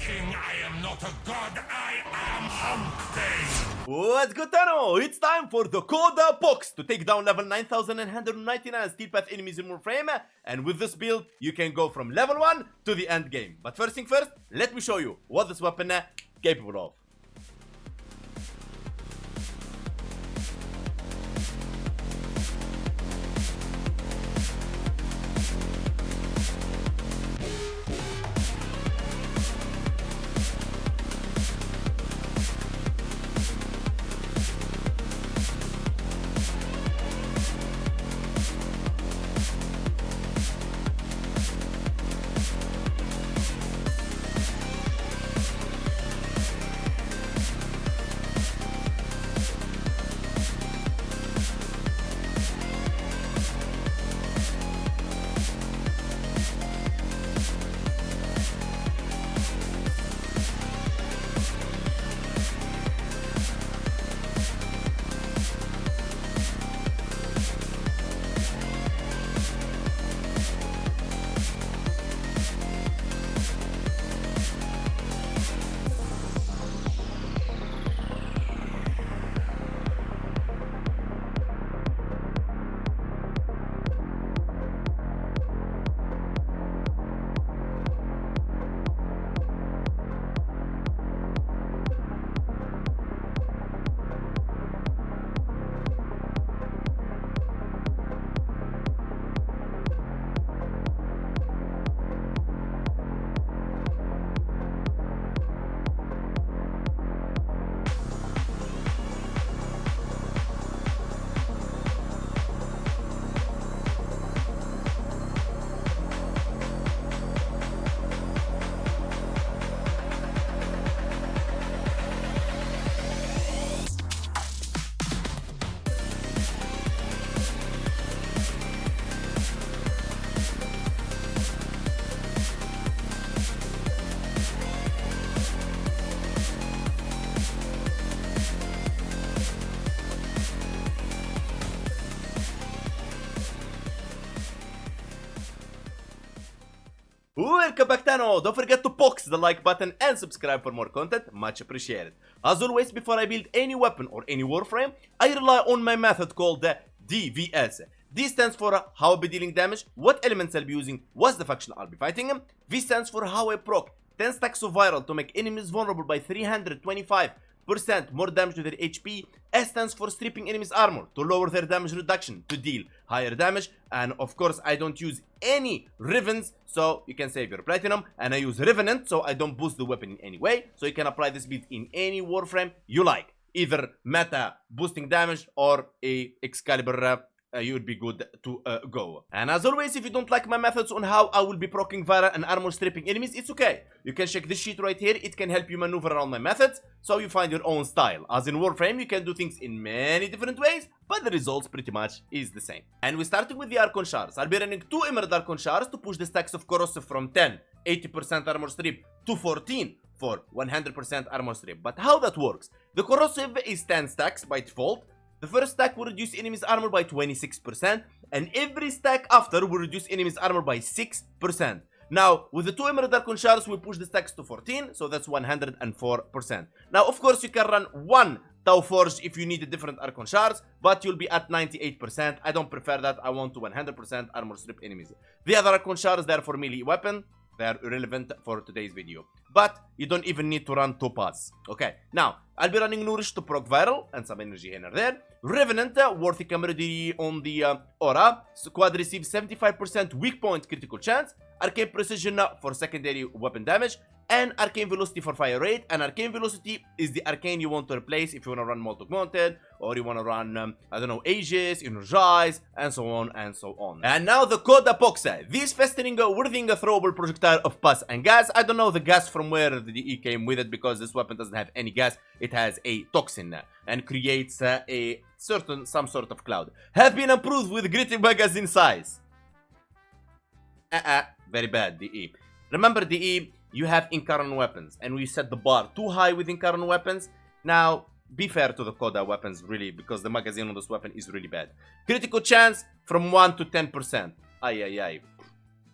king, I am not a god, I am Hump. What's good, Tano? It's time for the Coda POX to take down level 9999 steel path enemies in Warframe, and with this build, you can go from level 1 to the end game. But first thing first, let me show you what this weapon capable of. Welcome back, Tano. Don't forget to box the like button and subscribe for more content, much appreciated. As always, before I build any weapon or any warframe, I rely on my method called the DVS. D stands for how I'll be dealing damage, what elements I'll be using, what's the faction I'll be fighting. V stands for how I proc 10 stacks of viral to make enemies vulnerable by 325% more damage to their HP. S stands for stripping enemies armor to lower their damage reduction to deal higher damage. And of course, I don't use any Rivens, so you can save your platinum. And I use Revenant, so I don't boost the weapon in any way. So you can apply this build in any warframe you like, either meta boosting damage or a Excalibur. You would be good to go. And as always, if you don't like my methods on how I will be proccing Vara and armor stripping enemies, it's okay. You can check this sheet right here. It can help you maneuver around my methods, so you find your own style. As in Warframe, you can do things in many different ways, but the results pretty much is the same. And we're starting with the Archon Shards. I'll be running 2 Emerald Archon Shards to push the stacks of Corrosive from 10, 80% armor strip to 14 for 100% armor strip. But how that works? The Corrosive is 10 stacks by default. The first stack will reduce enemies armor by 26%, and every stack after will reduce enemies armor by 6%. Now, with the 2 Emerald Archon Shards, we push the stacks to 14, so that's 104%. Now, of course, you can run 1 Tau Forge if you need a different Archon Shards, but you'll be at 98%. I don't prefer that. I want to 100% armor strip enemies. The other Archon Shards, they're for melee weapon. They're irrelevant for today's video. But you don't even need to run 2 paths. Okay, now, I'll be running Nourish to proc viral and some energy here and there. Revenant, worthy camaraderie on the aura. Squad receives 75% weak point critical chance. Arcane Precision for secondary weapon damage. And Arcane Velocity for fire rate. And Arcane Velocity is the arcane you want to replace if you want to run Molten Wanted, or you want to run, I don't know, Aegis, Energize, and so on and so on. And now the Coda POX. This festering, worthing throwable projectile of pus and gas. I don't know the gas from where the DE came with it, because this weapon doesn't have any gas. It has a toxin and creates some sort of cloud. Have been improved with gritty magazine size. Very bad, DE. Remember, DE, you have Incarnate weapons, and we set the bar too high with Incarnate weapons. Now, be fair to the Coda weapons, really, because the magazine on this weapon is really bad. Critical chance from 1 to 10%. Ay.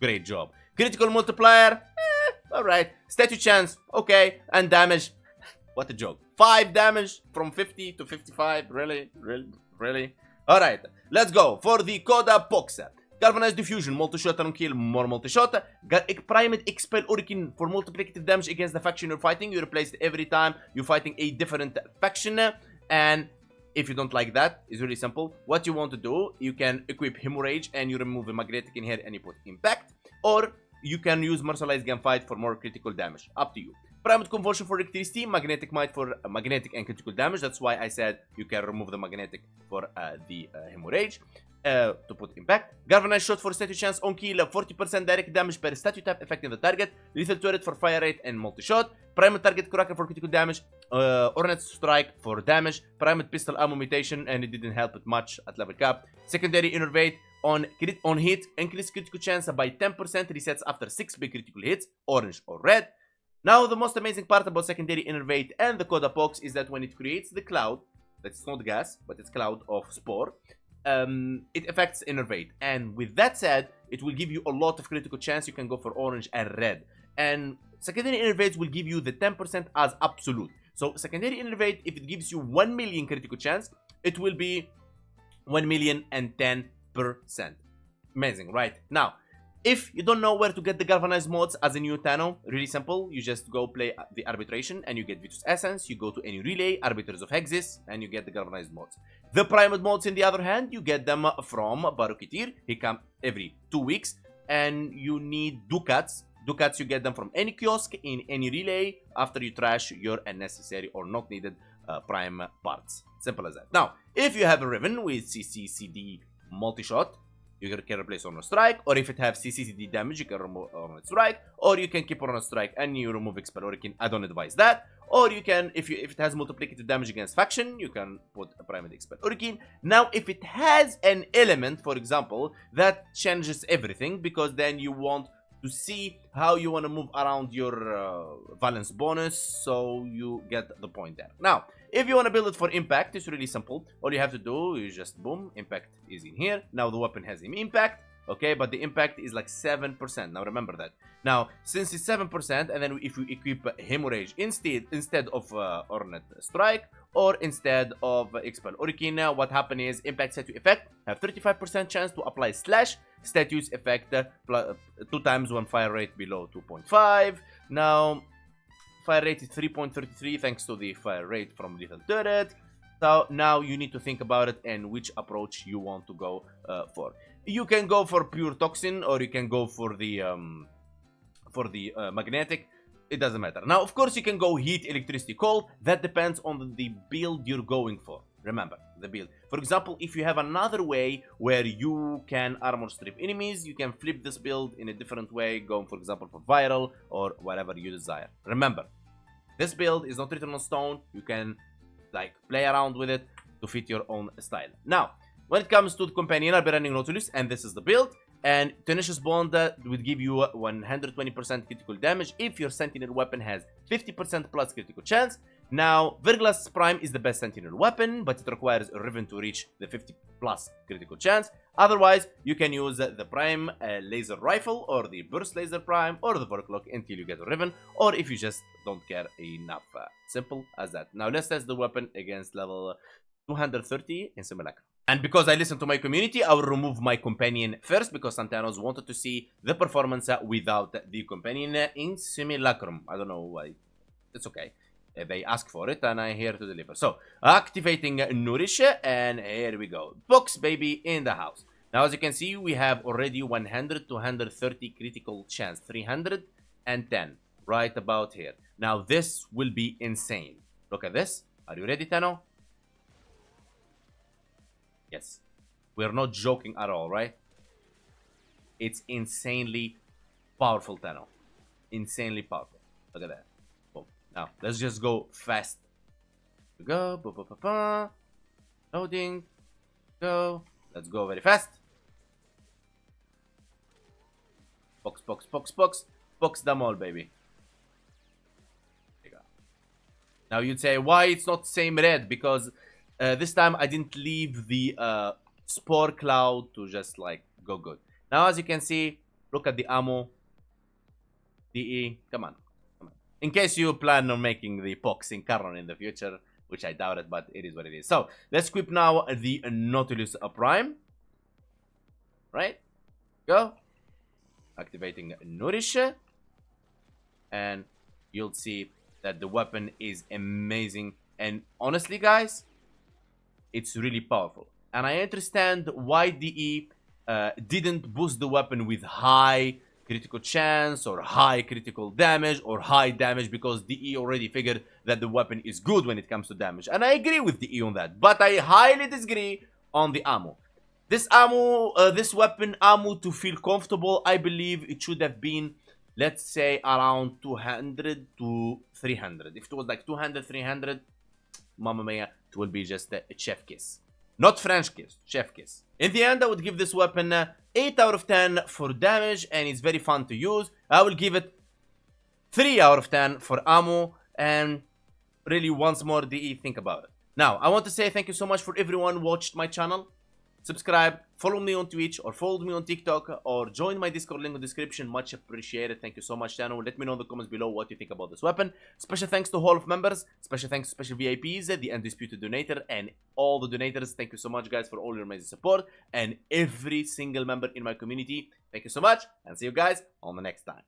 Great job. Critical multiplier, Alright. Statue chance, okay. And damage, what a joke. 5 damage from 50 to 55. Really? Really? Really? Alright. Let's go for the Coda POX. Galvanized Diffusion, multi-shot and kill, more multi-shot. Primed Expel Hurricane for multiplicative damage against the faction you're fighting. You replace it every time you're fighting a different faction. And if you don't like that, it's really simple. What you want to do, you can equip Hemorrhage and you remove the magnetic in here and you put Impact. Or you can use Mercilized Gunfight for more critical damage. Up to you. Primed Convulsion for electricity, Magnetic Might for magnetic and critical damage. That's why I said you can remove the magnetic for the Hemorrhage. To put impact. Galvanized Shot for statue chance on kill, 40% direct damage per statue tap affecting the target. Lethal Turret for fire rate and multi-shot. Primed Target Cracker for critical damage. Ornate Strike for damage. Primed Pistol Ammo Mutation, and it didn't help it much at level cap. Secondary Innervate on hit, increase critical chance by 10%, resets after 6 big critical hits, orange or red. Now the most amazing part about secondary Innervate and the Coda POX is that when it creates the cloud, that's not gas, but it's cloud of spore, it affects Innervate, and with that said, it will give you a lot of critical chance. You can go for orange and red, and secondary Innervate will give you the 10% as absolute. So secondary Innervate, if it gives you 1 million critical chance, it will be 1,010,000%. Amazing, right? Now, if you don't know where to get the galvanized mods as a new Tano, really simple. You just go play the arbitration and you get Vitus Essence. You go to any relay, Arbiters of Hexis, and you get the galvanized mods. The primed mods, in the other hand, you get them from Barukitir. He comes every 2 weeks, and you need Ducats. Ducats, you get them from any kiosk in any relay after you trash your unnecessary or not needed prime parts. Simple as that. Now, if you have a Riven with CCCD multi-shot, you can replace on a strike, or if it has CCCD damage, you can remove on a strike, or you can keep on a strike and you remove Expel Hurricane. I don't advise that. Or you can, if it has multiplicative damage against faction, you can put a Primed Expel Hurricane. Now, if it has an element, for example, that changes everything, because then you want to see how you want to move around your valence bonus, so you get the point there. Now, if you want to build it for impact, it's really simple. All you have to do is just boom, impact is in here. Now the weapon has an impact, okay, but the impact is like 7%. Now remember that. Now, since it's 7%, and then if you equip Hemorrhage instead of Ornate Strike, or instead of Expel Hurricane, now what happens is impact statue effect have 35% chance to apply slash statues effect 2 times when fire rate below 2.5. Now, fire rate is 3.33 thanks to the fire rate from Lethal Turret. So now you need to think about it and which approach you want to go for. You can go for pure toxin, or you can go for the magnetic. It doesn't matter. Now, of course, you can go heat, electricity, cold. That depends on the build you're going for. Remember, the build. For example, if you have another way where you can armor strip enemies, you can flip this build in a different way, going, for example, for viral or whatever you desire. Remember, this build is not written on stone. You can, like, play around with it to fit your own style. Now, when it comes to the companion, I'll be running Nautilus, and this is the build. And Tenacious Bond would give you 120% critical damage if your Sentinel weapon has 50% plus critical chance. Now, Verglass Prime is the best Sentinel weapon, but it requires a Riven to reach the 50 plus critical chance. Otherwise, you can use the Prime Laser Rifle, or the Burst Laser Prime, or the Vorklock until you get a Riven, or if you just don't care enough. Simple as that. Now, let's test the weapon against level 230 in Simulacrum. And because I listen to my community, I will remove my companion first, because Santanos wanted to see the performance without the companion in Simulacrum. I don't know why. It's okay. They ask for it, and I'm here to deliver. So, activating Nourish, and here we go. Box, baby, in the house. Now, as you can see, we have already 100 to 130 critical chance. 310, right about here. Now, this will be insane. Look at this. Are you ready, Tano? Yes. We're not joking at all, right? It's insanely powerful, Tano. Insanely powerful. Look at that. Boom. Now, let's just go fast. Go. Loading. Go. Let's go very fast. Box. Box them all, baby. There you go. Now, you'd say, why it's not same red? Because this time I didn't leave the spore cloud to just like go good. Now, as you can see, look at the ammo. DE, come on. In case you plan on making the POX in Caron in the future, which I doubt it, but it is what it is. So, let's equip now the Nautilus Prime. Right? Go. Activating Nourish. And you'll see that the weapon is amazing. And honestly, guys, it's really powerful. And I understand why DE didn't boost the weapon with high critical chance or high critical damage or high damage, because DE already figured that the weapon is good when it comes to damage. And I agree with DE on that, but I highly disagree on the ammo. This ammo, this weapon ammo, to feel comfortable, I believe it should have been, let's say, around 200 to 300. If it was like 200, 300, mamma mia, it will be just a chef kiss. Not French kiss, chef kiss. In the end, I would give this weapon 8 out of 10 for damage, and it's very fun to use. I will give it 3 out of 10 for ammo, and really, once more, DE, think about it. Now, I want to say thank you so much for everyone who watched my channel. Subscribe, follow me on Twitch, or follow me on TikTok, or join my Discord link in the description. Much appreciated. Thank you so much, channel. Let me know in the comments below what you think about this weapon. Special thanks to Hall of Members. Special thanks to special VIPs, the Undisputed Donator, and all the donators. Thank you so much, guys, for all your amazing support. And every single member in my community. Thank you so much, and see you guys on the next time.